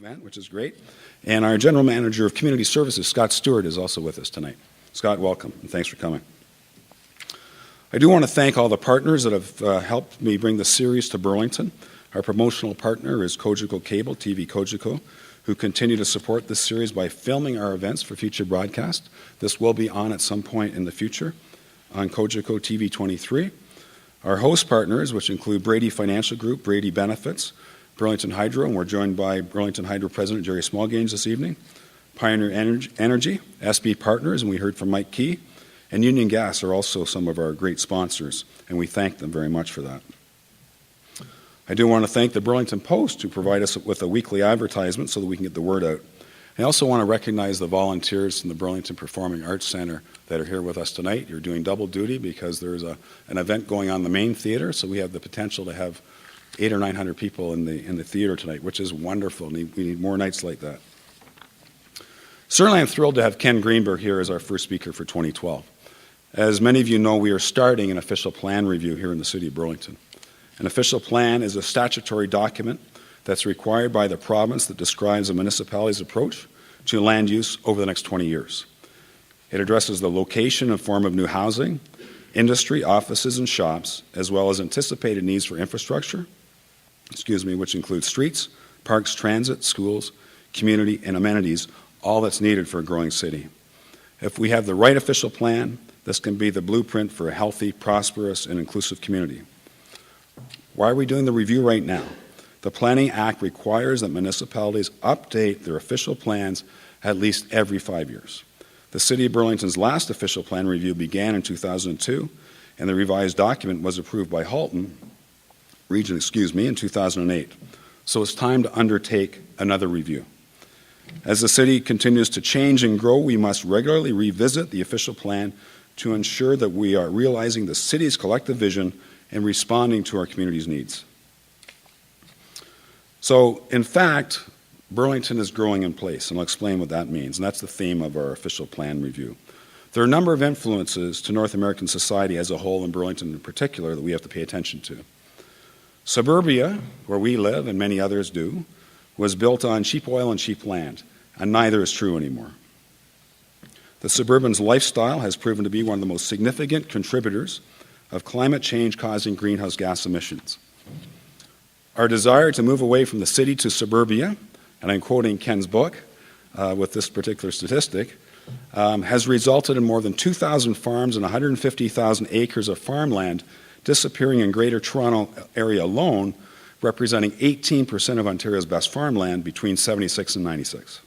event, which is great. And our General Manager of Community Services, Scott Stewart, is also with us tonight. Scott, welcome, and thanks for coming. I do want to thank all the partners that have helped me bring the series to Burlington. Our promotional partner is Cogeco Cable, TV Cogeco, who continue to support this series by filming our events for future broadcast. This will be on at some point in the future on Cogeco TV 23. Our host partners, which include Brady Financial Group, Brady Benefits, Burlington Hydro, and we're joined by Burlington Hydro President Jerry Smallgains this evening, Pioneer Energy, SB Partners, and we heard from Mike Key, and Union Gas are also some of our great sponsors, and we thank them very much for that. I do want to thank the Burlington Post, who provide us with a weekly advertisement so that we can get the word out. I also want to recognize the volunteers from the Burlington Performing Arts Center that are here with us tonight. You're doing double duty because there's an event going on in the main theater, so we have the potential to have 800 or 900 people in the theater tonight, which is wonderful. We need more nights like that. Certainly I'm thrilled to have Ken Greenberg here as our first speaker for 2012. As many of you know, we are starting an official plan review here in the City of Burlington. An official plan is a statutory document that's required by the province that describes a municipality's approach to land use over the next 20 years. It addresses the location and form of new housing, industry, offices, and shops, as well as anticipated needs for infrastructure, which includes streets, parks, transit, schools, community, and amenities, all that's needed for a growing city. If we have the right official plan, this can be the blueprint for a healthy, prosperous, and inclusive community. Why are we doing the review right now? The Planning Act requires that municipalities update their official plans at least every 5 years. The City of Burlington's last official plan review began in 2002, and the revised document was approved by Halton Region, in 2008. So it's time to undertake another review. As the city continues to change and grow, we must regularly revisit the official plan to ensure that we are realizing the city's collective vision and responding to our community's needs. So, in fact, Burlington is growing in place, and I'll explain what that means, and that's the theme of our official plan review. There are a number of influences to North American society as a whole, and Burlington in particular, that we have to pay attention to. Suburbia, where we live and many others do, was built on cheap oil and cheap land, and neither is true anymore. The suburban's lifestyle has proven to be one of the most significant contributors of climate change causing greenhouse gas emissions. Our desire to move away from the city to suburbia, and I'm quoting Ken's book with this particular statistic, has resulted in more than 2,000 farms and 150,000 acres of farmland disappearing in Greater Toronto area alone, representing 18% of Ontario's best farmland between 76 and 96.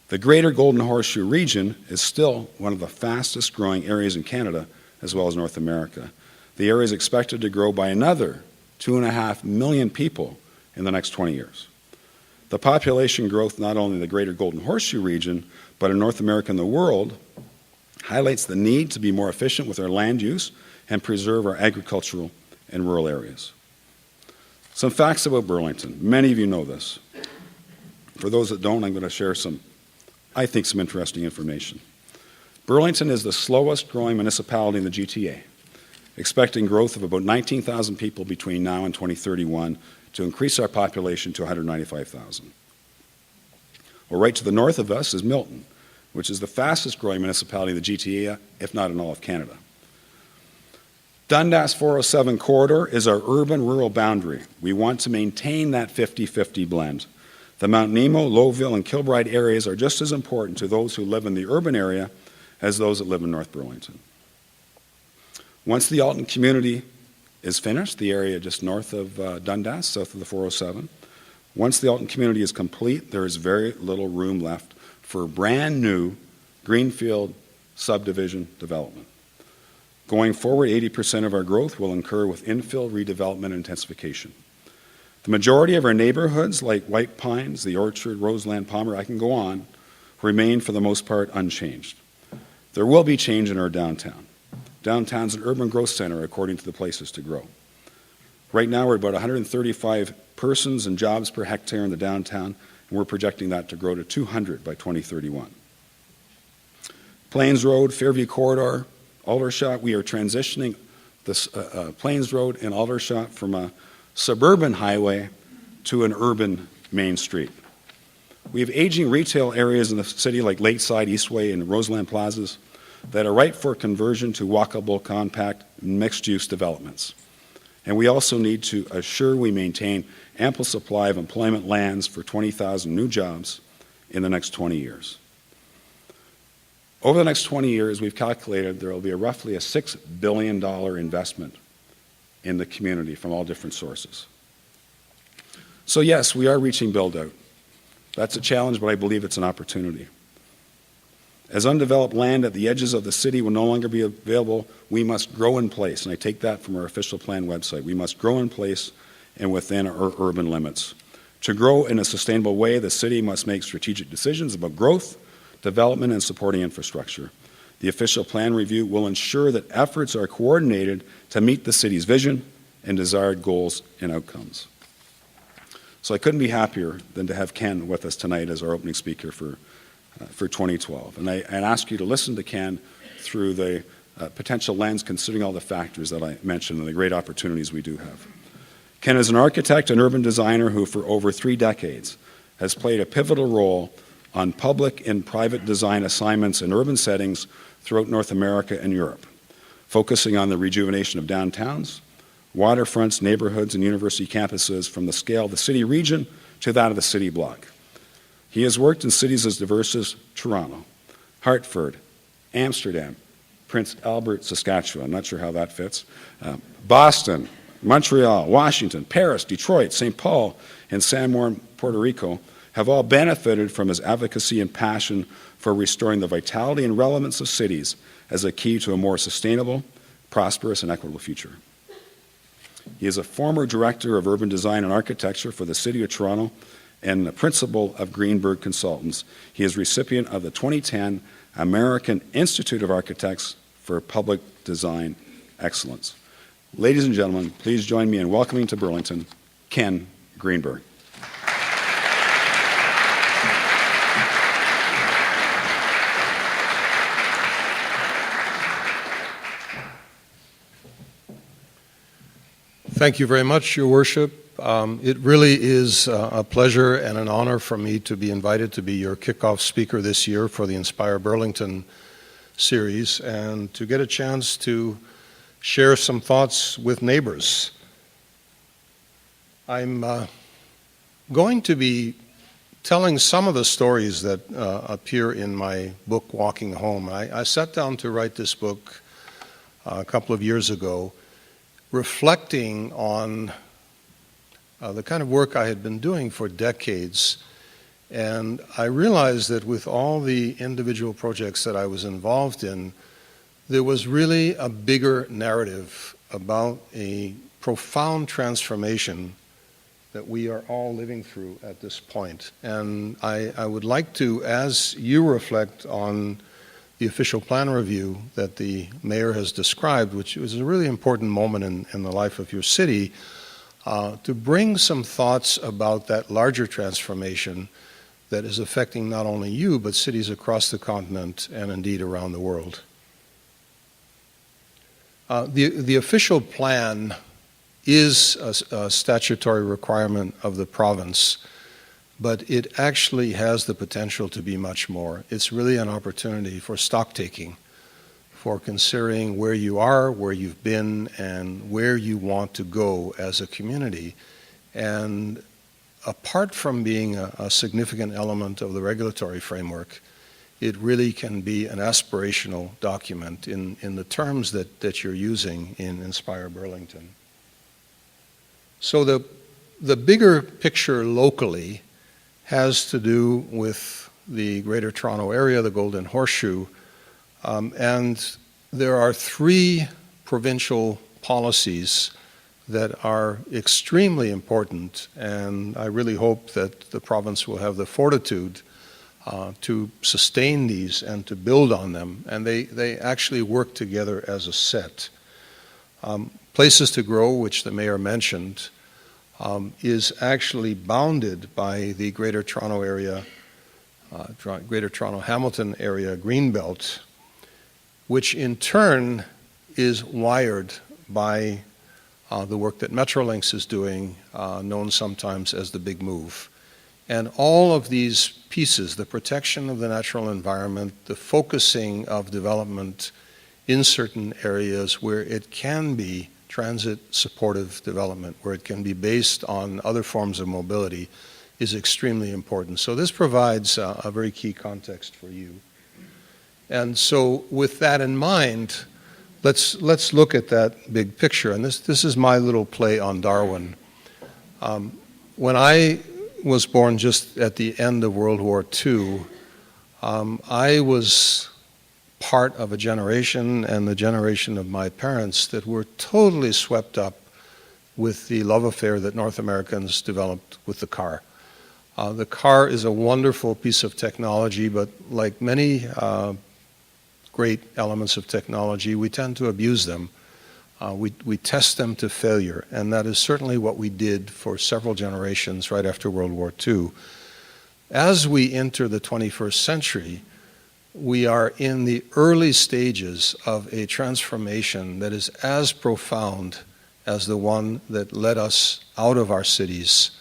The Greater Golden Horseshoe region is still one of the fastest growing areas in Canada as well as North America. The area is expected to grow by another 2.5 million people in the next 20 years. The population growth not only in the Greater Golden Horseshoe region, but in North America and the world, highlights the need to be more efficient with our land use and preserve our agricultural and rural areas. Some facts about Burlington. Many of you know this. For those that don't, I'm going to share some interesting information. Burlington is the slowest growing municipality in the GTA, expecting growth of about 19,000 people between now and 2031 to increase our population to 195,000. Well, right to the north of us is Milton, which is the fastest growing municipality in the GTA, if not in all of Canada. Dundas 407 corridor is our urban-rural boundary. We want to maintain that 50-50 blend. The Mount Nemo, Lowville, and Kilbride areas are just as important to those who live in the urban area as those that live in North Burlington. Once the Alton community is finished, the area just north of Dundas, south of the 407, once the Alton community is complete, there is very little room left for brand new greenfield subdivision development. Going forward, 80% of our growth will occur with infill redevelopment and intensification. The majority of our neighborhoods, like White Pines, the Orchard, Roseland, Palmer, I can go on, remain for the most part unchanged. There will be change in our downtown. Downtown's an urban growth center according to the places to grow. Right now we're about 135 persons and jobs per hectare in the downtown, and we're projecting that to grow to 200 by 2031. Plains Road, Fairview Corridor, Aldershot, we are transitioning this Plains Road and Aldershot from a suburban highway to an urban Main Street. We have aging retail areas in the city like Lakeside, Eastway, and Roseland Plazas that are ripe for conversion to walkable, compact, mixed-use developments. And we also need to assure we maintain ample supply of employment lands for 20,000 new jobs in the next 20 years. Over the next 20 years, we've calculated there will be roughly a $6 billion investment in the community from all different sources. So yes, we are reaching build-out. That's a challenge, but I believe it's an opportunity. As undeveloped land at the edges of the city will no longer be available, we must grow in place, and I take that from our official plan website. We must grow in place and within our urban limits. To grow in a sustainable way, the city must make strategic decisions about growth, development, and supporting infrastructure. The official plan review will ensure that efforts are coordinated to meet the city's vision and desired goals and outcomes. So I couldn't be happier than to have Ken with us tonight as our opening speaker for 2012. And I ask you to listen to Ken through the potential lens, considering all the factors that I mentioned and the great opportunities we do have. Ken is an architect and urban designer who, for over 3 decades, has played a pivotal role on public and private design assignments in urban settings throughout North America and Europe, focusing on the rejuvenation of downtowns, waterfronts, neighborhoods, and university campuses from the scale of the city region to that of the city block. He has worked in cities as diverse as Toronto, Hartford, Amsterdam, Prince Albert, Saskatchewan, I'm not sure how that fits, Boston, Montreal, Washington, Paris, Detroit, St. Paul, and San Juan, Puerto Rico, have all benefited from his advocacy and passion for restoring the vitality and relevance of cities as a key to a more sustainable, prosperous, and equitable future. He is a former director of urban design and architecture for the City of Toronto and the principal of Greenberg Consultants. He is recipient of the 2010 American Institute of Architects for Public Design Excellence. Ladies and gentlemen, please join me in welcoming to Burlington, Ken Greenberg. Thank you very much, Your Worship. It really is a pleasure and an honor for me to be invited to be your kickoff speaker this year for the Inspire Burlington series and to get a chance to share some thoughts with neighbors. I'm going to be telling some of the stories that appear in my book, Walking Home. I sat down to write this book a couple of years ago, reflecting on the kind of work I had been doing for decades. And I realized that with all the individual projects that I was involved in, there was really a bigger narrative about a profound transformation that we are all living through at this point. And I would like to, as you reflect on the official plan review that the mayor has described, which was a really important moment in the life of your city, to bring some thoughts about that larger transformation that is affecting not only you, but cities across the continent and indeed around the world. The official plan is a statutory requirement of the province, but it actually has the potential to be much more. It's really an opportunity for stock taking, for considering where you are, where you've been, and where you want to go as a community. And apart from being a significant element of the regulatory framework, it really can be an aspirational document in the terms that you're using in Inspire Burlington. So the bigger picture locally has to do with the Greater Toronto Area, the Golden Horseshoe, and there are 3 provincial policies that are extremely important, and I really hope that the province will have the fortitude to sustain these and to build on them, and they actually work together as a set. Places to Grow, which the mayor mentioned, is actually bounded by the Greater Toronto Area, Greater Toronto Hamilton area Greenbelt, which in turn is wired by the work that Metrolinx is doing, known sometimes as the Big Move. And all of these pieces, the protection of the natural environment, the focusing of development in certain areas where it can be transit supportive development, where it can be based on other forms of mobility, is extremely important. So this provides a very key context for you. And so with that in mind, let's look at that big picture. And this is my little play on Darwin. When I was born just at the end of World War II, I was part of a generation and the generation of my parents that were totally swept up with the love affair that North Americans developed with the car. The car is a wonderful piece of technology, but like many great elements of technology, we tend to abuse them. We test them to failure, and that is certainly what we did for several generations right after World War II. As we enter the 21st century, we are in the early stages of a transformation that is as profound as the one that led us out of our cities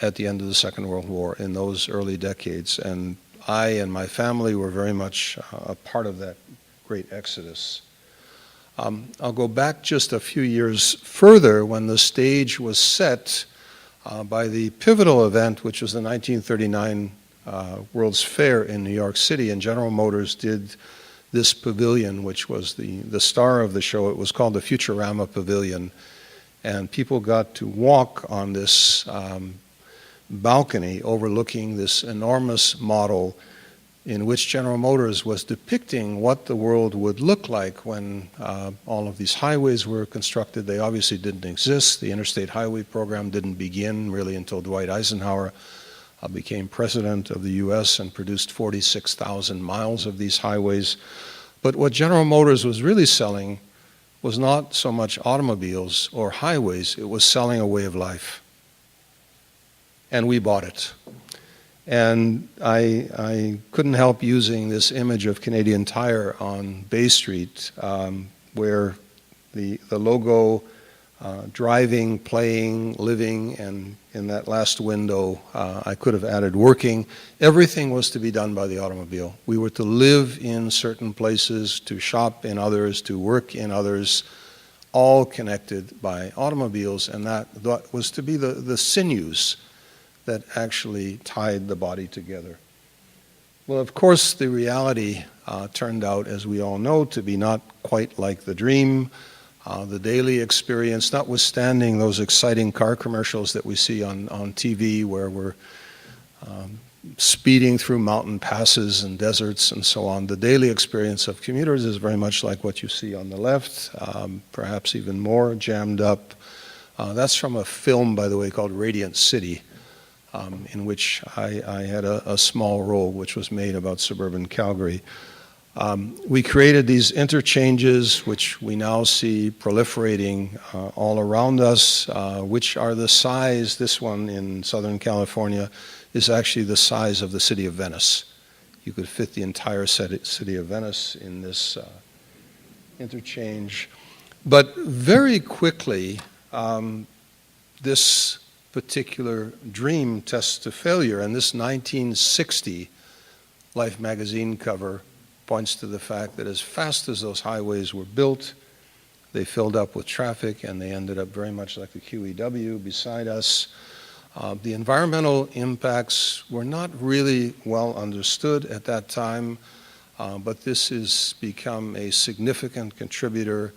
at the end of the Second World War in those early decades. And I and my family were very much a part of that great exodus. I'll go back just a few years further when the stage was set by the pivotal event, which was the 1939 World's Fair in New York City, and General Motors did this pavilion, which was the star of the show. It was called the Futurama Pavilion, and people got to walk on this balcony overlooking this enormous model in which General Motors was depicting what the world would look like when all of these highways were constructed. They obviously didn't exist. The Interstate Highway Program didn't begin really until Dwight Eisenhower became president of the U.S. and produced 46,000 miles of these highways. But what General Motors was really selling was not so much automobiles or highways, it was selling a way of life. And we bought it. And I couldn't help using this image of Canadian Tire on Bay Street, where the logo, driving, playing, living, and in that last window, I could have added working. Everything was to be done by the automobile. We were to live in certain places, to shop in others, to work in others, all connected by automobiles, and that was to be the sinews that actually tied the body together. Well, of course, the reality turned out, as we all know, to be not quite like the dream. The daily experience, notwithstanding those exciting car commercials that we see on TV where we're speeding through mountain passes and deserts and so on, the daily experience of commuters is very much like what you see on the left, perhaps even more jammed up. That's from a film, by the way, called Radiant City, in which I had a small role, which was made about suburban Calgary. We created these interchanges, which we now see proliferating all around us, which are the size. This one in Southern California is actually the size of the city of Venice. You could fit the entire city of Venice in this interchange. But very quickly, this particular dream tests to failure, and this 1960 Life magazine cover points to the fact that as fast as those highways were built, they filled up with traffic and they ended up very much like the QEW beside us. The environmental impacts were not really well understood at that time, but this has become a significant contributor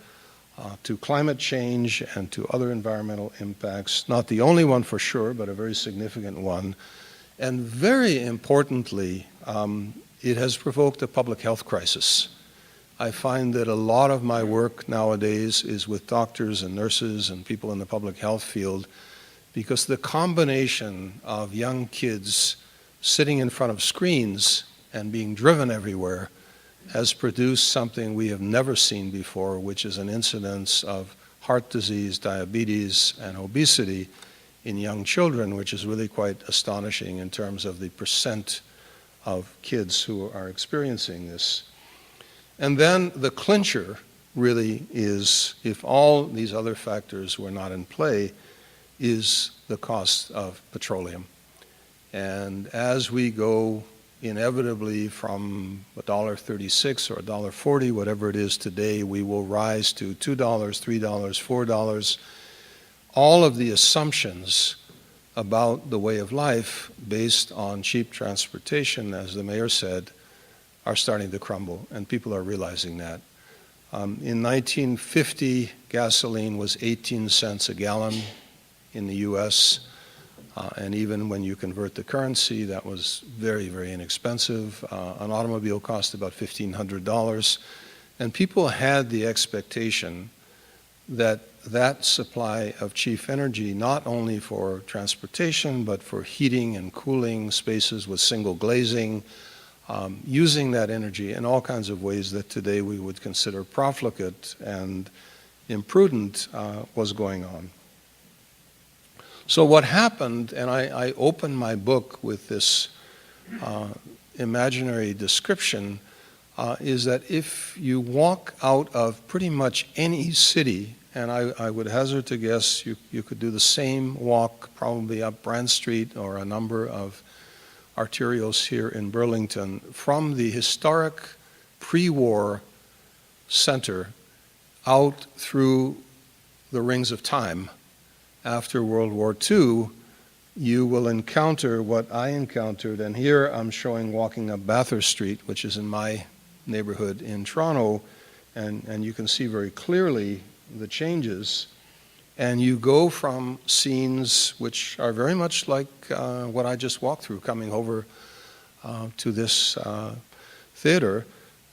to climate change and to other environmental impacts. Not the only one for sure, but a very significant one. And very importantly, it has provoked a public health crisis. I find that a lot of my work nowadays is with doctors and nurses and people in the public health field, because the combination of young kids sitting in front of screens and being driven everywhere has produced something we have never seen before, which is an incidence of heart disease, diabetes, and obesity in young children, which is really quite astonishing in terms of the percent of kids who are experiencing this. And then the clincher really is, if all these other factors were not in play, is the cost of petroleum. And as we go inevitably from $1.36 or $1.40, whatever it is today, we will rise to $2, $3, $4. All of the assumptions about the way of life based on cheap transportation, as the mayor said, are starting to crumble, and people are realizing that. In 1950, gasoline was 18 cents a gallon in the U.S., and even when you convert the currency, that was very, very inexpensive. An automobile cost about $1,500. And people had the expectation that that supply of cheap energy, not only for transportation, but for heating and cooling spaces with single glazing, using that energy in all kinds of ways that today we would consider profligate and imprudent, was going on. So what happened, and I opened my book with this imaginary description, is that if you walk out of pretty much any city, and I would hazard to guess you could do the same walk probably up Brand Street or a number of arterials here in Burlington, from the historic pre-war center out through the rings of time. After World War II, you will encounter what I encountered, and here I'm showing walking up Bathurst Street, which is in my neighborhood in Toronto, and you can see very clearly the changes. And you go from scenes which are very much like what I just walked through coming over to this theater.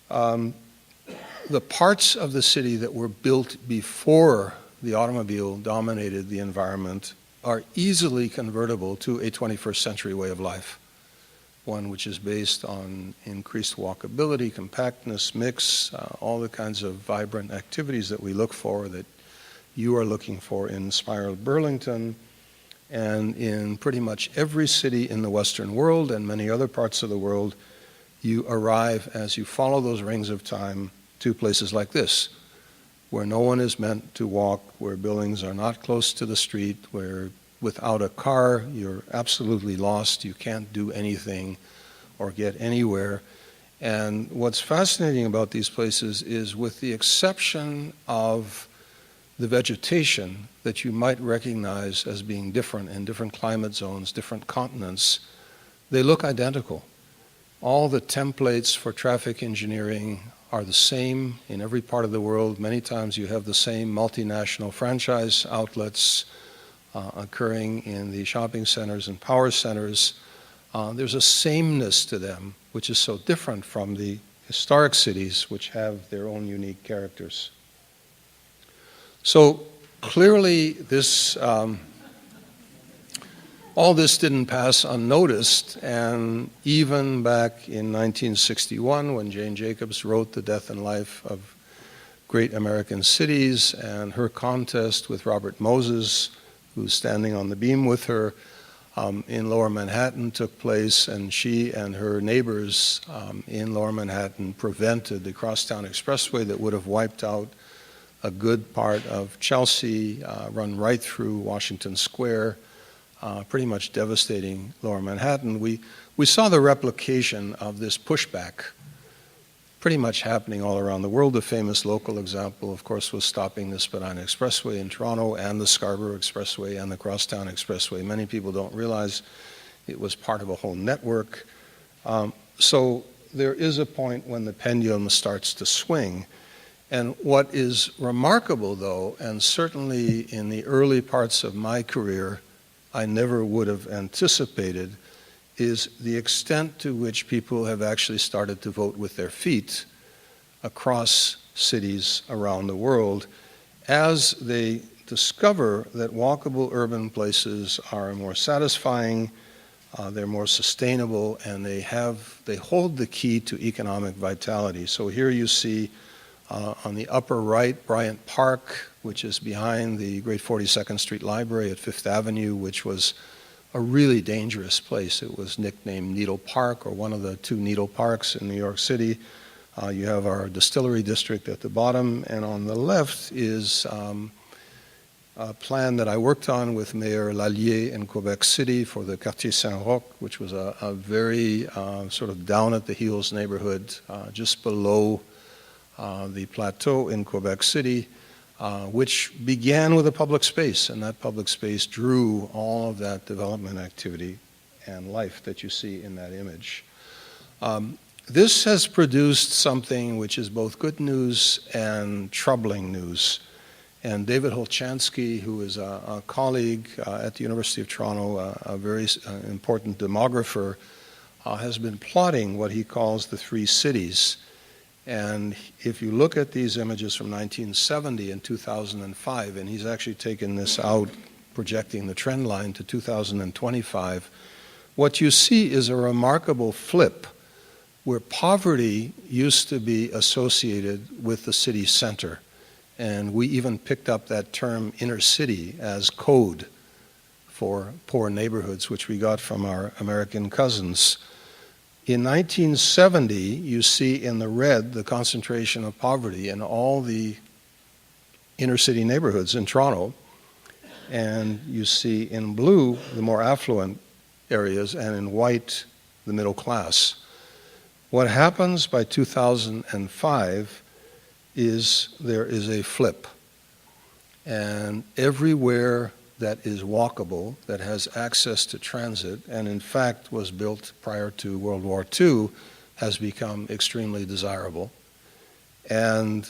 The parts of the city that were built before the automobile dominated the environment are easily convertible to a 21st century way of life, one which is based on increased walkability, compactness, mix, all the kinds of vibrant activities that we look for, that you are looking for in Spiral Burlington, and in pretty much every city in the Western world and many other parts of the world. You arrive, as you follow those rings of time, to places like this, where no one is meant to walk, where buildings are not close to the street, where without a car you're absolutely lost, you can't do anything or get anywhere. And what's fascinating about these places is, with the exception of the vegetation that you might recognize as being different in different climate zones, different continents, they look identical. All the templates for traffic engineering are the same in every part of the world. Many times you have the same multinational franchise outlets occurring in the shopping centers and power centers. There's a sameness to them, which is so different from the historic cities, which have their own unique characters. So clearly this, all this didn't pass unnoticed, and even back in 1961, when Jane Jacobs wrote The Death and Life of Great American Cities, and her contest with Robert Moses, who's standing on the beam with her, in Lower Manhattan took place, and she and her neighbors in Lower Manhattan prevented the Crosstown Expressway that would have wiped out a good part of Chelsea, run right through Washington Square, pretty much devastating Lower Manhattan. We saw the replication of this pushback pretty much happening all around the world. The famous local example, of course, was stopping the Spadina Expressway in Toronto, and the Scarborough Expressway and the Crosstown Expressway. Many people don't realize it was part of a whole network. So there is a point when the pendulum starts to swing. And what is remarkable, though, and certainly in the early parts of my career, I never would have anticipated, is the extent to which people have actually started to vote with their feet across cities around the world, as they discover that walkable urban places are more satisfying, they're more sustainable, and they hold the key to economic vitality. So here you see on the upper right, Bryant Park, which is behind the great 42nd Street Library at Fifth Avenue, which was a really dangerous place. It was nicknamed Needle Park, or one of the two Needle Parks in New York City. You have our distillery district at the bottom, and on the left is plan that I worked on with Mayor Lallier in Quebec City for the Quartier Saint-Roch, which was a very sort of down-at-the-heels neighborhood just below the plateau in Quebec City, which began with a public space, and that public space drew all of that development activity and life that you see in that image. This has produced something which is both good news and troubling news. And David Holchansky, who is a colleague at the University of Toronto, a very important demographer, has been plotting what he calls the three cities. And if you look at these images from 1970 and 2005, and he's actually taken this out, projecting the trend line to 2025, what you see is a remarkable flip where poverty used to be associated with the city center. And we even picked up that term inner city as code for poor neighborhoods, which we got from our American cousins. In 1970, you see in the red the concentration of poverty in all the inner city neighborhoods in Toronto. And you see in blue the more affluent areas, and in white the middle class. What happens by 2005 is there is a flip. And everywhere that is walkable, that has access to transit, and in fact was built prior to World War II, has become extremely desirable. And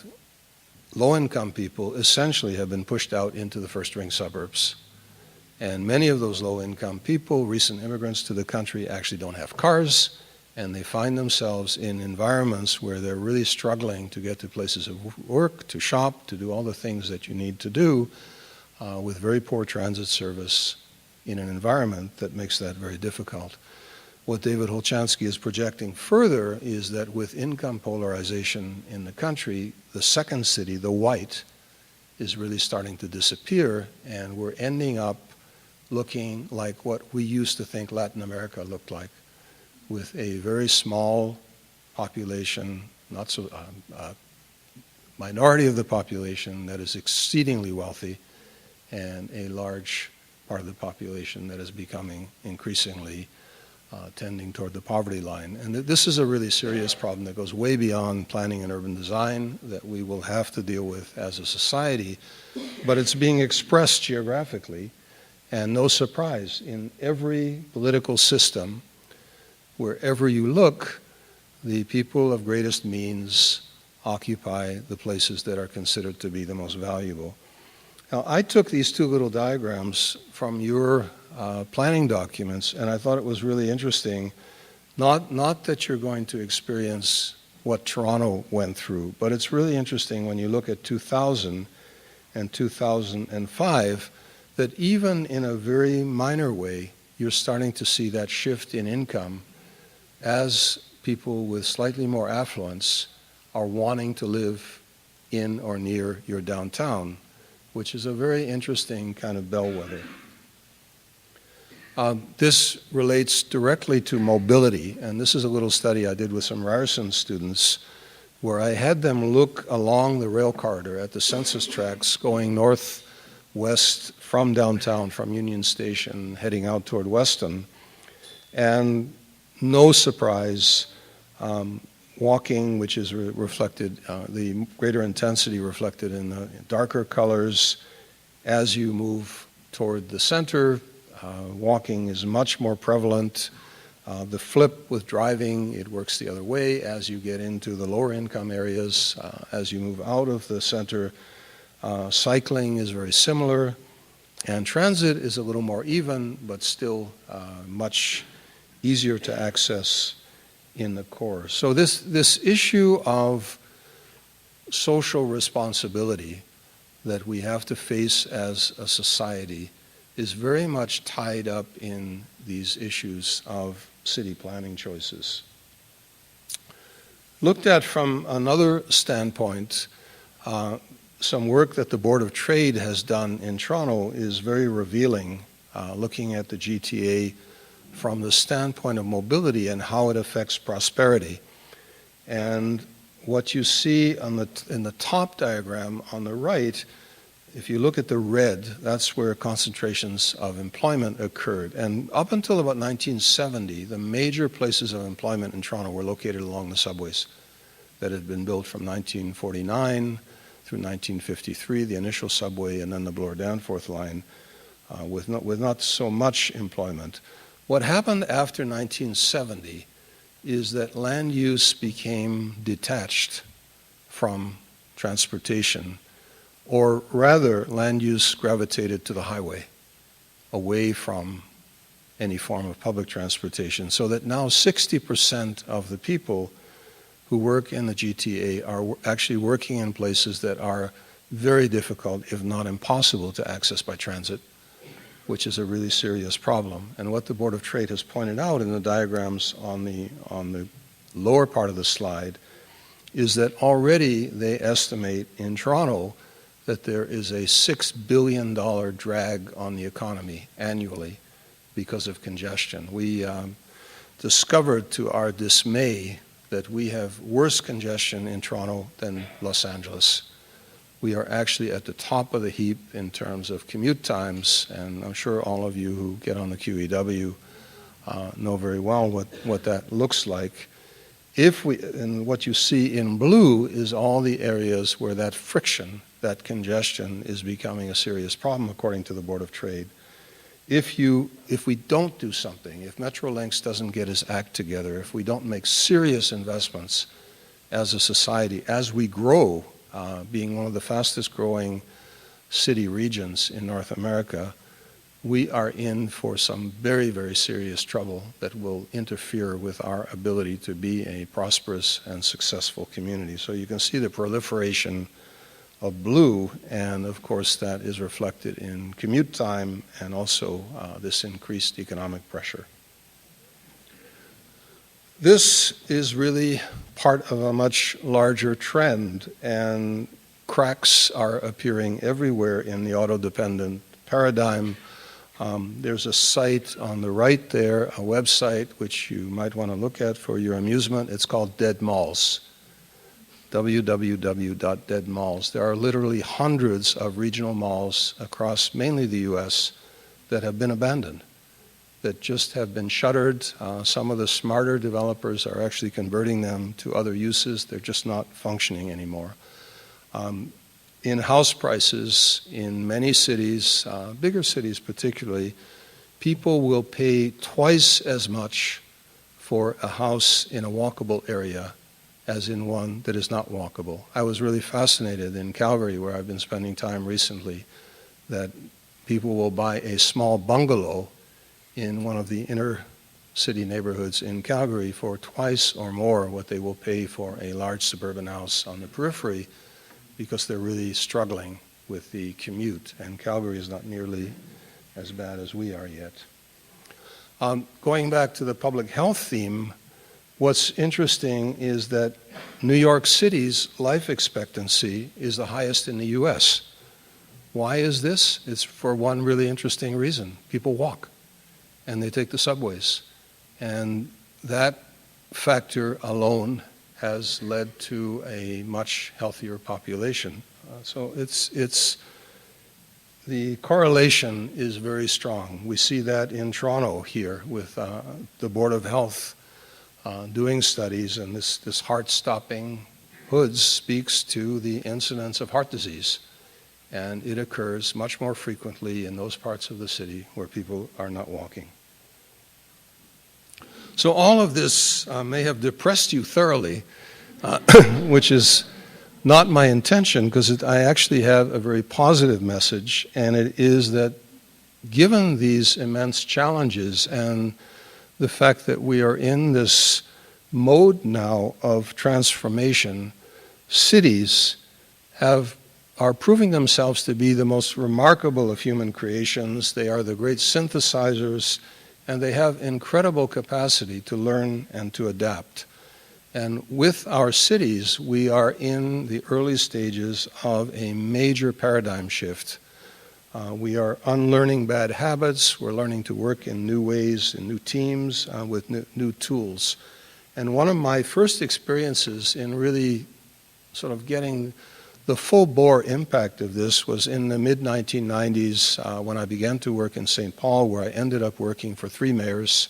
low-income people essentially have been pushed out into the first-ring suburbs. And many of those low-income people, recent immigrants to the country, actually don't have cars, and they find themselves in environments where they're really struggling to get to places of work, to shop, to do all the things that you need to do with very poor transit service in an environment that makes that very difficult. What David Holchansky is projecting further is that with income polarization in the country, the second city, the white, is really starting to disappear, and we're ending up looking like what we used to think Latin America looked like, with a very small population, not so minority of the population that is exceedingly wealthy, and a large part of the population that is becoming increasingly tending toward the poverty line. And this is a really serious problem that goes way beyond planning and urban design that we will have to deal with as a society, but it's being expressed geographically, and no surprise, in every political system, wherever you look, the people of greatest means occupy the places that are considered to be the most valuable. Now, I took these two little diagrams from your planning documents, and I thought it was really interesting, not that you're going to experience what Toronto went through, but it's really interesting when you look at 2000 and 2005, that even in a very minor way, you're starting to see that shift in income as people with slightly more affluence are wanting to live in or near your downtown, which is a very interesting kind of bellwether. This relates directly to mobility, and this is a little study I did with some Ryerson students where I had them look along the rail corridor at the census tracts going northwest from downtown, from Union Station, heading out toward Weston. And no surprise, walking, which is reflected, the greater intensity reflected in the darker colors. As you move toward the center, walking is much more prevalent. The flip with driving, it works the other way. As you get into the lower income areas, as you move out of the center, cycling is very similar. And transit is a little more even, but still much easier to access in the core. So this issue of social responsibility that we have to face as a society is very much tied up in these issues of city planning choices. Looked at from another standpoint, some work that the Board of Trade has done in Toronto is very revealing, looking at the GTA from the standpoint of mobility and how it affects prosperity. And what you see in the top diagram on the right if you look at the red, that's where concentrations of employment occurred. And up until about 1970, the major places of employment in Toronto were located along the subways that had been built from 1949 through 1953, the initial subway, and then the Bloor-Danforth line, with not so much employment. What happened after 1970 is that land use became detached from transportation, or rather, land use gravitated to the highway, away from any form of public transportation, so that now 60% of the people who work in the GTA are actually working in places that are very difficult, if not impossible, to access by transit, which is a really serious problem. And what the Board of Trade has pointed out in the diagrams on the lower part of the slide is that already they estimate in Toronto that there is a $6 billion drag on the economy annually because of congestion. We discovered to our dismay that we have worse congestion in Toronto than Los Angeles. We are actually at the top of the heap in terms of commute times, and I'm sure all of you who get on the QEW know very well what that looks like. And what you see in blue is all the areas where that friction, that congestion, is becoming a serious problem, according to the Board of Trade. If we don't do something, if Metrolinx doesn't get its act together, if we don't make serious investments as a society, as we grow, being one of the fastest growing city regions in North America, we are in for some very, very serious trouble that will interfere with our ability to be a prosperous and successful community. So you can see the proliferation of blue, and of course that is reflected in commute time and also this increased economic pressure. This is really part of a much larger trend, and cracks are appearing everywhere in the auto-dependent paradigm. There's a site on the right there, a website which you might want to look at for your amusement. It's called Dead Malls, www.deadmalls. There are literally hundreds of regional malls across mainly the US that have been abandoned, that just have been shuttered. Some of the smarter developers are actually converting them to other uses. They're just not functioning anymore. In house prices in many cities, bigger cities particularly, people will pay twice as much for a house in a walkable area as in one that is not walkable. I was really fascinated in Calgary, where I've been spending time recently, that people will buy a small bungalow in one of the inner city neighborhoods in Calgary for twice or more what they will pay for a large suburban house on the periphery, because they're really struggling with the commute, and Calgary is not nearly as bad as we are yet. Going back to the public health theme, what's interesting is that New York City's life expectancy is the highest in the US. Why is this? It's for one really interesting reason. People walk, and they take the subways. And that factor alone has led to a much healthier population. So the correlation is very strong. We see that in Toronto here with the Board of Health doing studies, and this heart-stopping HOODS speaks to the incidence of heart disease. And it occurs much more frequently in those parts of the city where people are not walking. So all of this may have depressed you thoroughly, which is not my intention, because I actually have a very positive message, and it is that given these immense challenges and the fact that we are in this mode now of transformation, cities are proving themselves to be the most remarkable of human creations. They are the great synthesizers, and they have incredible capacity to learn and to adapt. And with our cities, we are in the early stages of a major paradigm shift. We are unlearning bad habits. We're learning to work in new ways, in new teams, with new tools. And one of my first experiences in really sort of getting The full-bore impact of this was in the mid-1990s when I began to work in St. Paul, where I ended up working for 3 mayors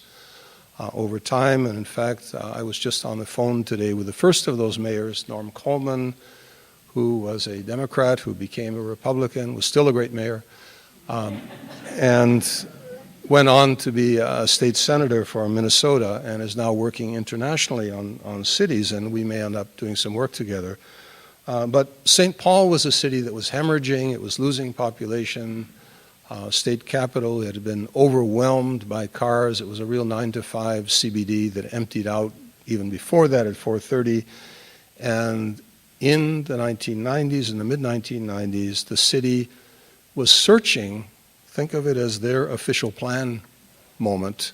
over time. And in fact, I was just on the phone today with the first of those mayors, Norm Coleman, who was a Democrat, who became a Republican, was still a great mayor, and went on to be a state senator for Minnesota and is now working internationally on cities, and we may end up doing some work together. But St. Paul was a city that was hemorrhaging, it was losing population, state capital, it had been overwhelmed by cars, it was a real 9-to-5 CBD that emptied out even before that at 4:30, and in the 1990s, in the mid-1990s, the city was searching, think of it as their official plan moment,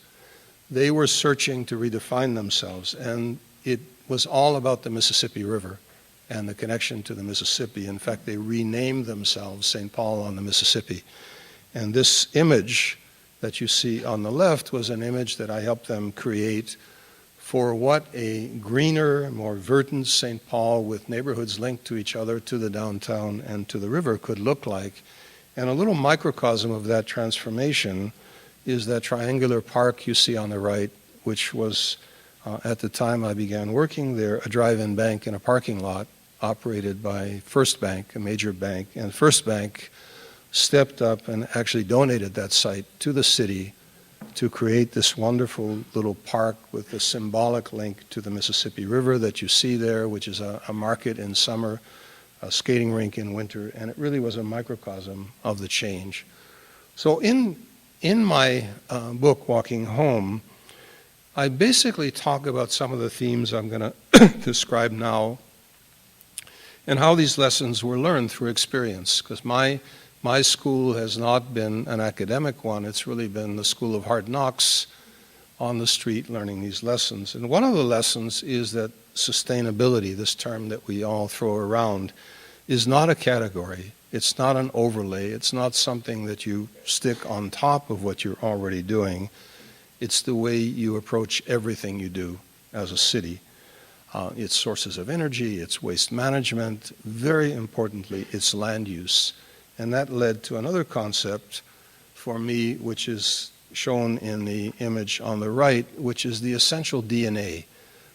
they were searching to redefine themselves, and it was all about the Mississippi River and the connection to the Mississippi. In fact, they renamed themselves St. Paul on the Mississippi. And this image that you see on the left was an image that I helped them create for what a greener, more verdant St. Paul with neighborhoods linked to each other, to the downtown and to the river could look like. And a little microcosm of that transformation is that triangular park you see on the right, which was, at the time I began working there, a drive-in bank in a parking lot operated by First Bank, a major bank. And First Bank stepped up and actually donated that site to the city to create this wonderful little park with the symbolic link to the Mississippi River that you see there, which is a market in summer, a skating rink in winter, and it really was a microcosm of the change. So in my book, Walking Home, I basically talk about some of the themes I'm going to describe now and how these lessons were learned through experience, because my school has not been an academic one. It's really been the school of hard knocks on the street learning these lessons. And one of the lessons is that sustainability, this term that we all throw around, is not a category. It's not an overlay. It's not something that you stick on top of what you're already doing. It's the way you approach everything you do as a city. It's sources of energy, it's waste management, very importantly, it's land use. And that led to another concept for me, which is shown in the image on the right, which is the essential DNA,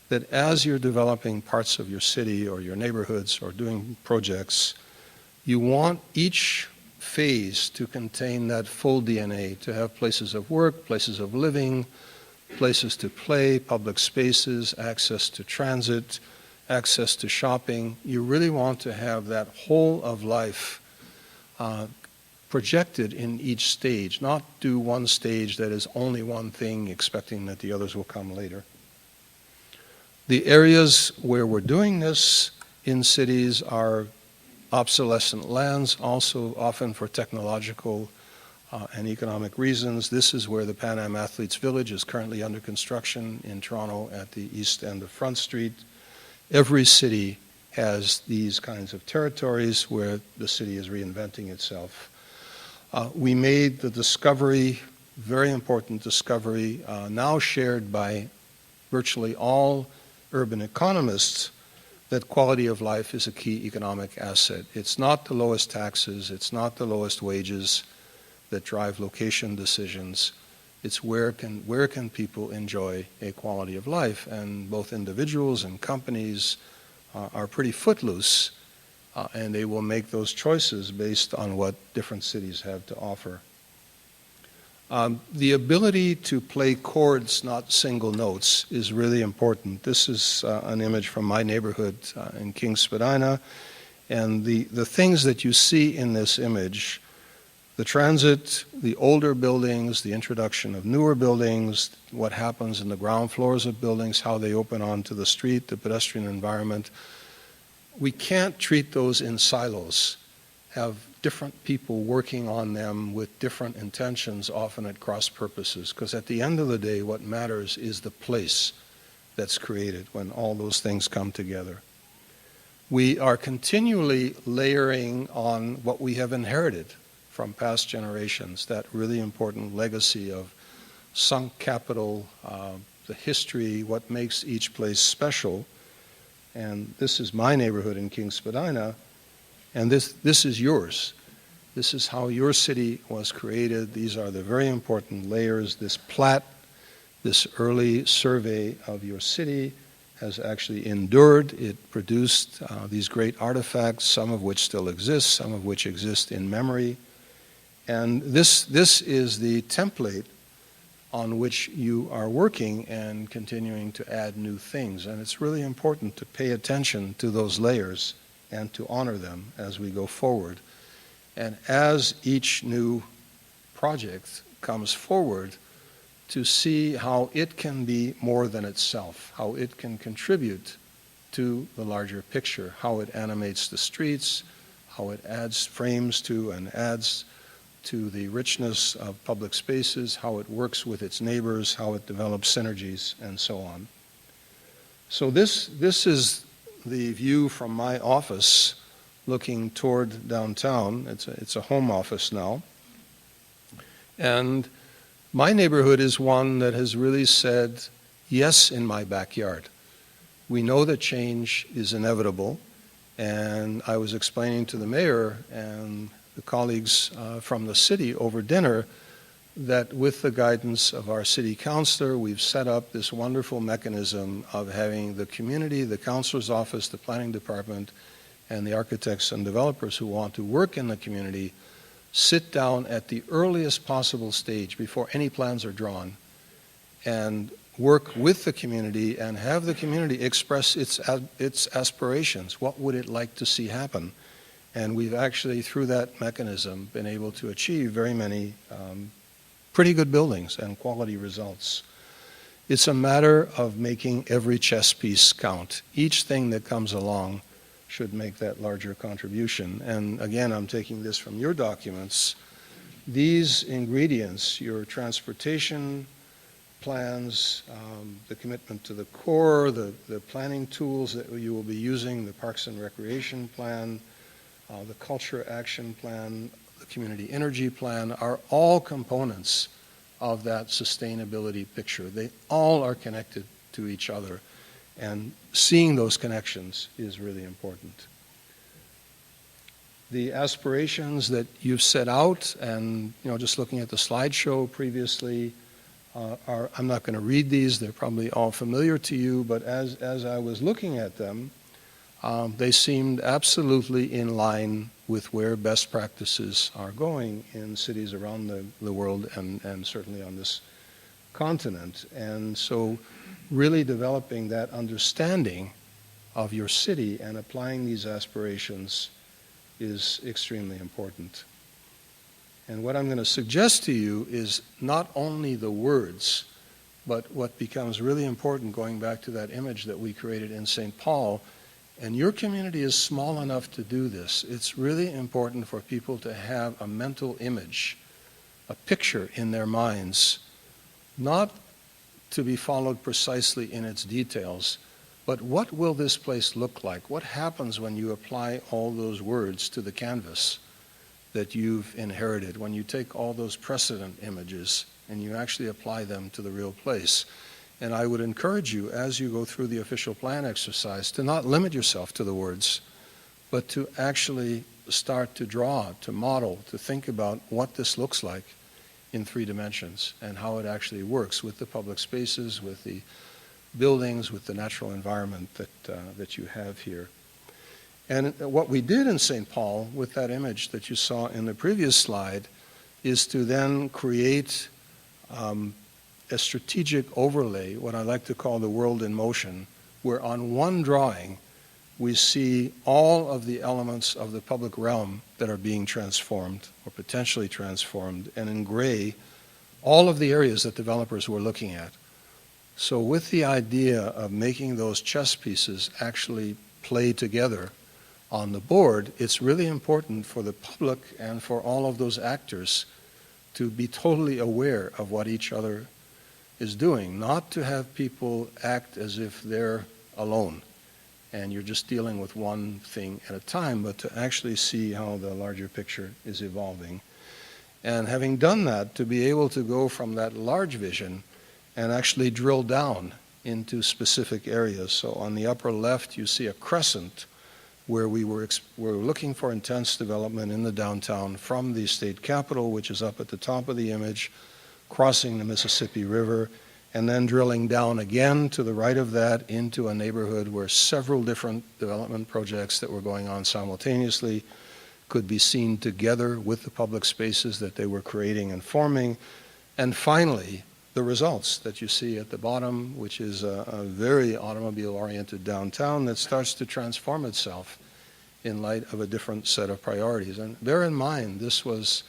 that as you're developing parts of your city or your neighborhoods or doing projects, you want each phase to contain that full DNA, to have places of work, places of living, places to play, public spaces, access to transit, access to shopping. You really want to have that whole of life projected in each stage, not do one stage that is only one thing, expecting that the others will come later. The areas where we're doing this in cities are obsolescent lands, also often for technological and economic reasons. This is where the Pan Am Athletes Village is currently under construction in Toronto at the east end of Front Street. Every city has these kinds of territories where the city is reinventing itself. We made the discovery, very important discovery, now shared by virtually all urban economists, that quality of life is a key economic asset. It's not the lowest taxes, it's not the lowest wages that drive location decisions. It's where can people enjoy a quality of life, and both individuals and companies are pretty footloose, and they will make those choices based on what different cities have to offer. The ability to play chords, not single notes, is really important. This is an image from my neighborhood in King Spadina, and the things that you see in this image, the transit, the older buildings, the introduction of newer buildings, what happens in the ground floors of buildings, how they open onto the street, the pedestrian environment, we can't treat those in silos, have different people working on them with different intentions, often at cross purposes, because at the end of the day, what matters is the place that's created when all those things come together. We are continually layering on what we have inherited from past generations, that really important legacy of sunk capital, the history, what makes each place special. And this is my neighborhood in King Spadina. And this is yours. This is how your city was created. These are the very important layers. This plat, this early survey of your city has actually endured. It produced these great artifacts, some of which still exist, some of which exist in memory. And this is the template on which you are working and continuing to add new things. And it's really important to pay attention to those layers and to honor them as we go forward. And as each new project comes forward, to see how it can be more than itself, how it can contribute to the larger picture, how it animates the streets, how it adds frames to and adds to the richness of public spaces, how it works with its neighbors, how it develops synergies, and so on. So this is the view from my office looking toward downtown. It's a home office now. And my neighborhood is one that has really said, yes, in my backyard. We know that change is inevitable. And I was explaining to the mayor and the colleagues from the city over dinner that with the guidance of our city councilor, we've set up this wonderful mechanism of having the community, the councilor's office, the planning department, and the architects and developers who want to work in the community sit down at the earliest possible stage before any plans are drawn and work with the community and have the community express its aspirations. What would it like to see happen? And we've actually, through that mechanism, been able to achieve very many pretty good buildings and quality results. It's a matter of making every chess piece count. Each thing that comes along should make that larger contribution. And again, I'm taking this from your documents. These ingredients, your transportation plans, the commitment to the core, the planning tools that you will be using, the Parks and Recreation Plan, the Culture Action Plan, the Community Energy Plan, are all components of that sustainability picture. They all are connected to each other, and seeing those connections is really important. The aspirations that you've set out, and just looking at the slideshow previously, I'm not going to read these, they're probably all familiar to you, but as I was looking at them, they seemed absolutely in line with where best practices are going in cities around the world and certainly on this continent. And so really developing that understanding of your city and applying these aspirations is extremely important. And what I'm going to suggest to you is not only the words, but what becomes really important, going back to that image that we created in St. Paul. And your community is small enough to do this. It's really important for people to have a mental image, a picture in their minds, not to be followed precisely in its details, but what will this place look like? What happens when you apply all those words to the canvas that you've inherited, when you take all those precedent images and you actually apply them to the real place? And I would encourage you, as you go through the official plan exercise, to not limit yourself to the words, but to actually start to draw, to model, to think about what this looks like in 3 dimensions and how it actually works with the public spaces, with the buildings, with the natural environment that you have here. And what we did in St. Paul with that image that you saw in the previous slide is to then create a strategic overlay, what I like to call the world in motion, where on one drawing we see all of the elements of the public realm that are being transformed or potentially transformed, and in gray, all of the areas that developers were looking at. So with the idea of making those chess pieces actually play together on the board, it's really important for the public and for all of those actors to be totally aware of what each other is doing, not to have people act as if they're alone and you're just dealing with one thing at a time, but to actually see how the larger picture is evolving. And having done that, to be able to go from that large vision and actually drill down into specific areas. So on the upper left, you see a crescent where we were looking for intense development in the downtown from the state capitol, which is up at the top of the image, crossing the Mississippi River, and then drilling down again to the right of that into a neighborhood where several different development projects that were going on simultaneously could be seen together with the public spaces that they were creating and forming. And finally, the results that you see at the bottom, which is a very automobile-oriented downtown that starts to transform itself in light of a different set of priorities. And bear in mind, this was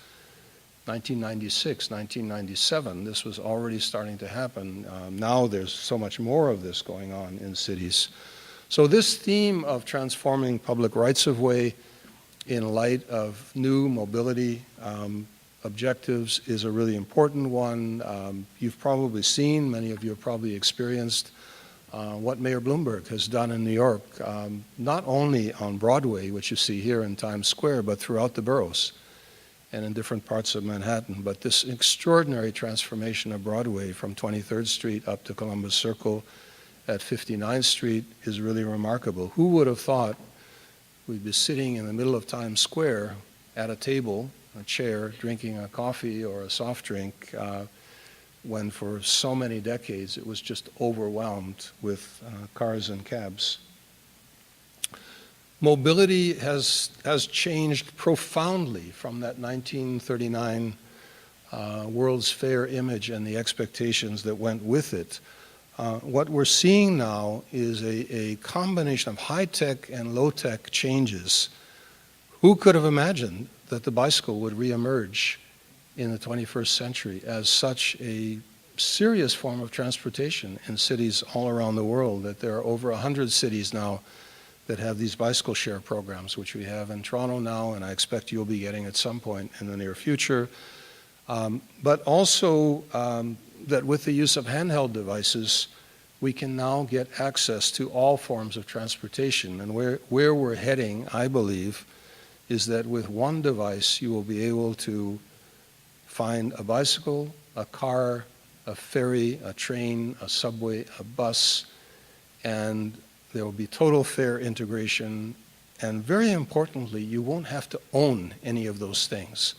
1996, 1997. This was already starting to happen. Now there's so much more of this going on in cities. So this theme of transforming public rights-of-way in light of new mobility objectives is a really important one. You've probably seen, many of you have probably experienced what Mayor Bloomberg has done in New York, not only on Broadway, which you see here in Times Square, but throughout the boroughs and in different parts of Manhattan. But this extraordinary transformation of Broadway from 23rd Street up to Columbus Circle at 59th Street is really remarkable. Who would have thought we'd be sitting in the middle of Times Square at a table, a chair, drinking a coffee or a soft drink, when for so many decades it was just overwhelmed with cars and cabs. Mobility has changed profoundly from that 1939 World's Fair image and the expectations that went with it. What we're seeing now is a combination of high-tech and low-tech changes. Who could have imagined that the bicycle would reemerge in the 21st century as such a serious form of transportation in cities all around the world, that there are over 100 cities now that have these bicycle share programs, which we have in Toronto now, and I expect you'll be getting at some point in the near future. But also that with the use of handheld devices, we can now get access to all forms of transportation. And where we're heading, I believe, is that with one device, you will be able to find a bicycle, a car, a ferry, a train, a subway, a bus, and there will be total fare integration. And very importantly, you won't have to own any of those things.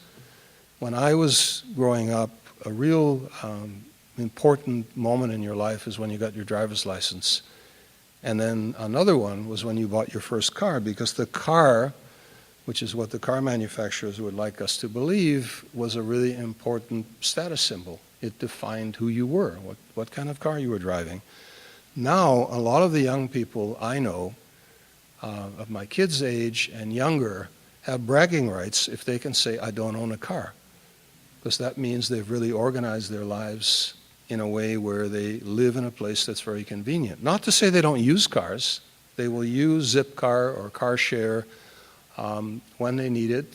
When I was growing up, a real important moment in your life is when you got your driver's license. And then another one was when you bought your first car, because the car, which is what the car manufacturers would like us to believe, was a really important status symbol. It defined who you were, what kind of car you were driving. Now, a lot of the young people I know, of my kids' age and younger, have bragging rights if they can say, I don't own a car. Because that means they've really organized their lives in a way where they live in a place that's very convenient. Not to say they don't use cars. They will use Zipcar or car share when they need it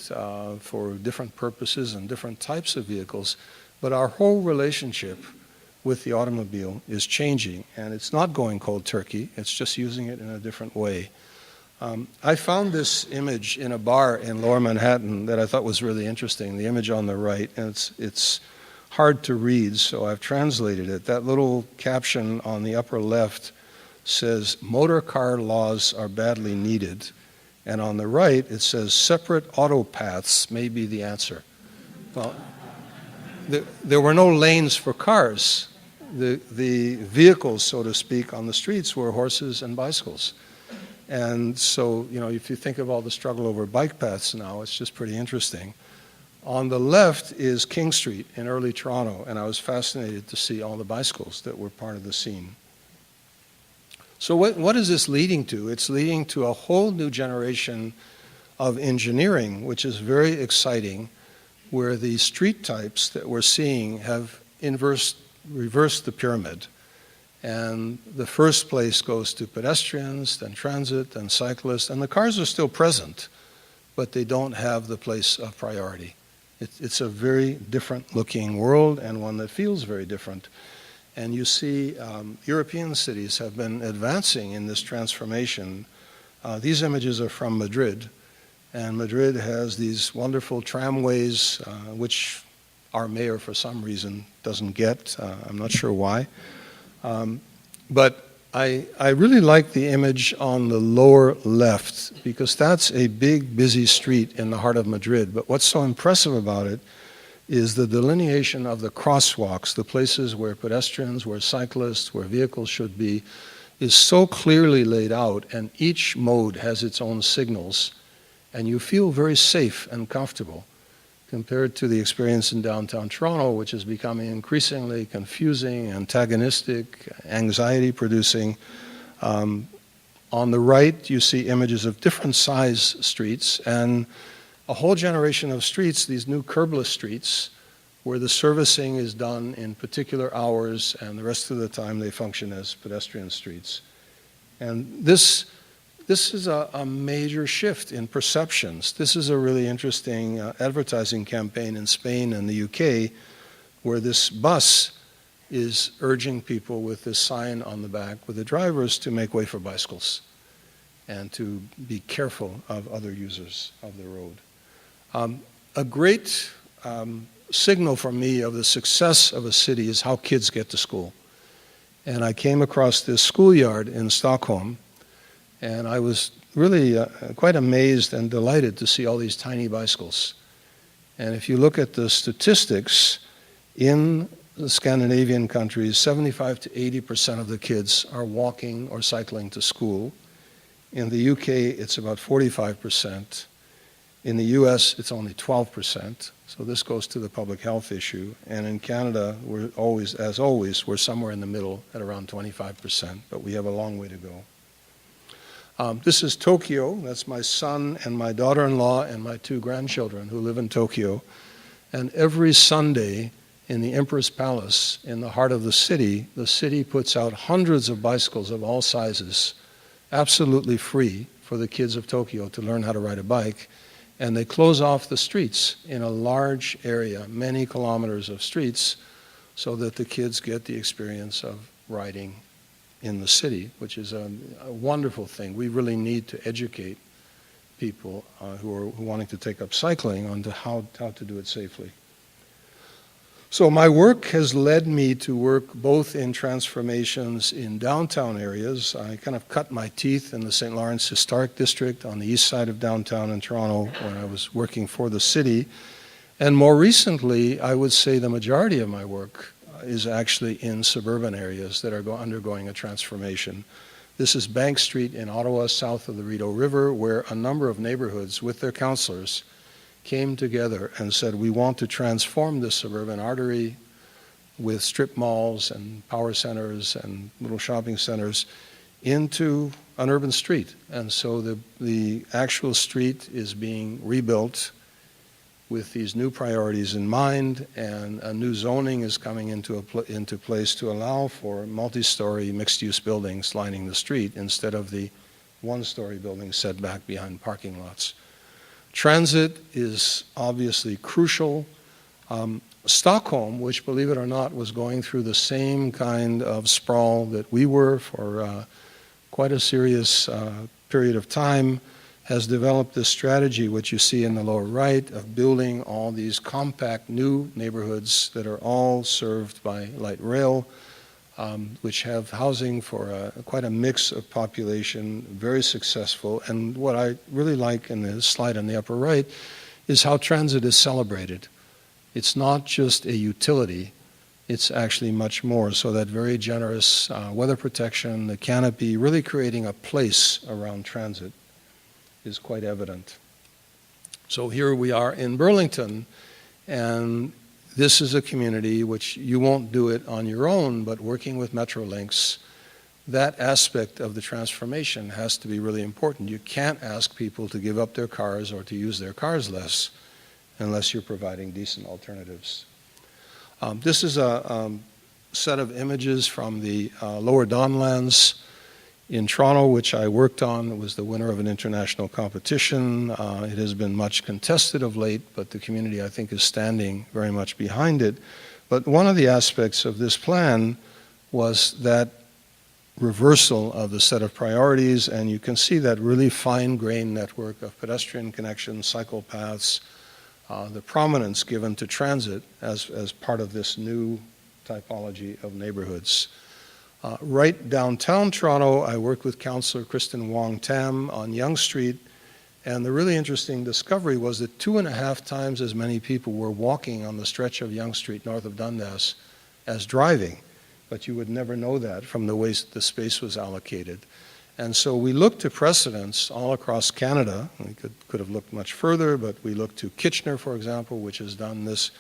for different purposes and different types of vehicles. But our whole relationship with the automobile is changing, and it's not going cold turkey. It's just using it in a different way. I found this image in a bar in Lower Manhattan that I thought was really interesting, the image on the right, and it's hard to read, so I've translated it. That little caption on the upper left says, motor car laws are badly needed, and on the right it says, separate auto paths may be the answer. Well, there were no lanes for cars. The vehicles, so to speak, on the streets were horses and bicycles. And so, if you think of all the struggle over bike paths now, it's just pretty interesting. On the left is King Street in early Toronto, and I was fascinated to see all the bicycles that were part of the scene. So what is this leading to? It's leading to a whole new generation of engineering, which is very exciting, where the street types that we're seeing have reversed the pyramid. And the first place goes to pedestrians, then transit, then cyclists, and the cars are still present, but they don't have the place of priority. It's a very different looking world, and one that feels very different. And you see European cities have been advancing in this transformation. These images are from Madrid, and Madrid has these wonderful tramways, which our mayor, for some reason, doesn't get. I'm not sure why. But I really like the image on the lower left because that's a big, busy street in the heart of Madrid. But what's so impressive about it is the delineation of the crosswalks, the places where pedestrians, where cyclists, where vehicles should be, is so clearly laid out, and each mode has its own signals, and you feel very safe and comfortable compared to the experience in downtown Toronto, which is becoming increasingly confusing, antagonistic, anxiety-producing. On the right, you see images of different size streets and a whole generation of streets, these new curbless streets, where the servicing is done in particular hours and the rest of the time they function as pedestrian streets. And this is a major shift in perceptions. This is a really interesting advertising campaign in Spain and the UK where this bus is urging people with this sign on the back with the drivers to make way for bicycles and to be careful of other users of the road. A great signal for me of the success of a city is how kids get to school. And I came across this schoolyard in Stockholm, and I was really quite amazed and delighted to see all these tiny bicycles. And if you look at the statistics, in the Scandinavian countries, 75 to 80% of the kids are walking or cycling to school. In the UK, it's about 45%. In the US, it's only 12%. So this goes to the public health issue. And in Canada, we're always, as always, we're somewhere in the middle at around 25%, but we have a long way to go. This is Tokyo. That's my son and my daughter-in-law and my two grandchildren who live in Tokyo. And every Sunday in the Emperor's Palace in the heart of the city puts out hundreds of bicycles of all sizes, absolutely free for the kids of Tokyo to learn how to ride a bike. And they close off the streets in a large area, many kilometers of streets, so that the kids get the experience of riding in the city, which is a wonderful thing. We really need to educate people who are wanting to take up cycling on to how to do it safely. So my work has led me to work both in transformations in downtown areas. I kind of cut my teeth in the St. Lawrence Historic District on the east side of downtown in Toronto when I was working for the city. And more recently, I would say the majority of my work is actually in suburban areas that are undergoing a transformation. This is Bank Street in Ottawa, south of the Rideau River, where a number of neighborhoods with their councillors came together and said, we want to transform this suburban artery with strip malls and power centers and little shopping centers into an urban street. And so the actual street is being rebuilt with these new priorities in mind, and a new zoning is coming into place to allow for multi-story mixed-use buildings lining the street instead of the one-story buildings set back behind parking lots. Transit is obviously crucial. Stockholm, which, believe it or not, was going through the same kind of sprawl that we were for quite a serious period of time, has developed this strategy, which you see in the lower right, of building all these compact new neighborhoods that are all served by light rail, which have housing for quite a mix of population, very successful. And what I really like in the slide on the upper right is how transit is celebrated. It's not just a utility, it's actually much more. So that very generous weather protection, the canopy, really creating a place around transit is quite evident. So here we are in Burlington, and this is a community which you won't do it on your own, but working with Metrolinx, that aspect of the transformation has to be really important. You can't ask people to give up their cars or to use their cars less unless you're providing decent alternatives. This is a set of images from the Lower Donlands in Toronto, which I worked on. It was the winner of an international competition. It has been much contested of late, but the community, I think, is standing very much behind it. But one of the aspects of this plan was that reversal of the set of priorities, and you can see that really fine-grained network of pedestrian connections, cycle paths, the prominence given to transit as part of this new typology of neighborhoods. Right downtown Toronto, I worked with Councillor Kristen Wong Tam on Yonge Street, and the really interesting discovery was that 2.5 times as many people were walking on the stretch of Yonge Street north of Dundas as driving, but you would never know that from the way the space was allocated. And so we looked to precedents all across Canada. We could have looked much further, but we looked to Kitchener, for example, which has done this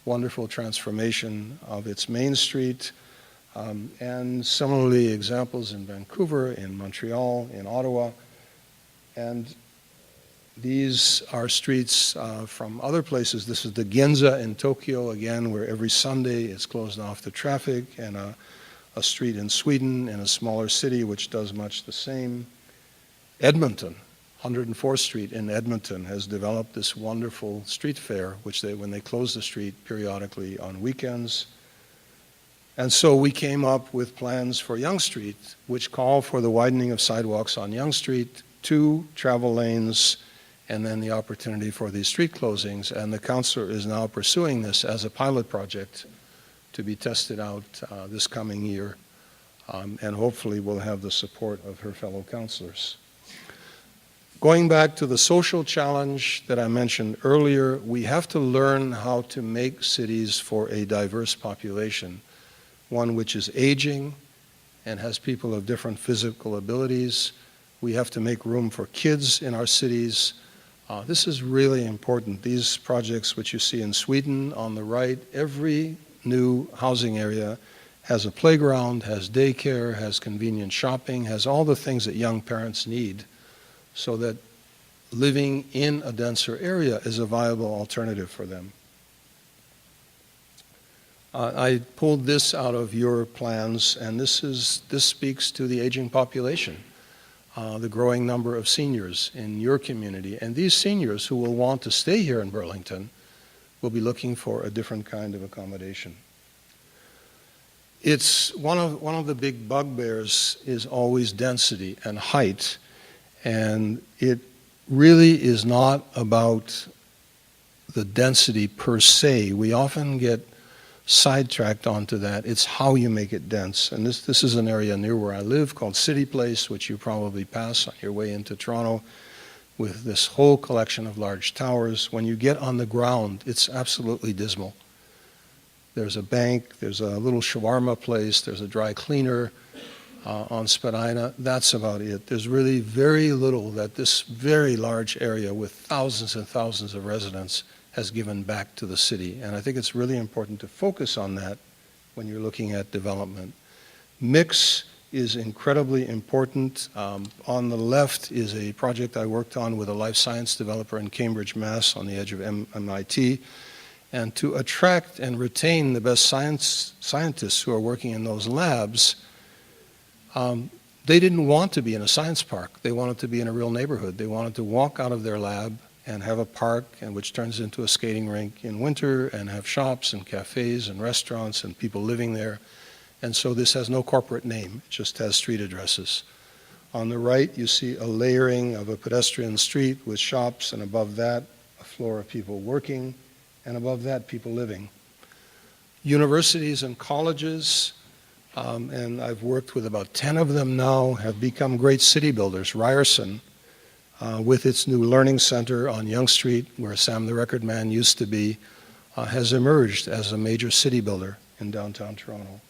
wonderful transformation of its main street. And similarly, examples in Vancouver, in Montreal, in Ottawa. And these are streets from other places. This is the Ginza in Tokyo, again, where every Sunday it's closed off to traffic, and a street in Sweden in a smaller city which does much the same. Edmonton, 104th Street in Edmonton has developed this wonderful street fair, which when they close the street periodically on weekends. And so we came up with plans for Yonge Street, which call for the widening of sidewalks on Yonge Street, 2 travel lanes, and then the opportunity for these street closings. And the councillor is now pursuing this as a pilot project to be tested out this coming year, and hopefully will have the support of her fellow councillors. Going back to the social challenge that I mentioned earlier, we have to learn how to make cities for a diverse population, one which is aging and has people of different physical abilities. We have to make room for kids in our cities. This is really important. These projects which you see in Sweden on the right, every new housing area has a playground, has daycare, has convenient shopping, has all the things that young parents need, so that living in a denser area is a viable alternative for them. I pulled this out of your plans, and this speaks to the aging population, the growing number of seniors in your community. And these seniors who will want to stay here in Burlington will be looking for a different kind of accommodation. It's one of the big bugbears is always density and height, and it really is not about the density per se. We often get sidetracked onto that. It's how you make it dense. And this is an area near where I live called City Place, which you probably pass on your way into Toronto, with this whole collection of large towers. When you get on the ground, it's absolutely dismal. There's a bank, there's a little shawarma place, there's a dry cleaner on Spadina. That's about it. There's really very little that this very large area with thousands and thousands of residents has given back to the city. And I think it's really important to focus on that when you're looking at development. Mix is incredibly important. On the left is a project I worked on with a life science developer in Cambridge, Mass, on the edge of MIT. And to attract and retain the best scientists who are working in those labs, they didn't want to be in a science park. They wanted to be in a real neighborhood. They wanted to walk out of their lab and have a park, and which turns into a skating rink in winter, and have shops and cafes and restaurants and people living there. And so this has no corporate name, it just has street addresses. On the right, you see a layering of a pedestrian street with shops, and above that, a floor of people working, and above that, people living. Universities and colleges, and I've worked with about 10 of them now, have become great city builders. Ryerson, with its new learning center on Yonge Street, where Sam the Record Man used to be, has emerged as a major city builder in downtown Toronto.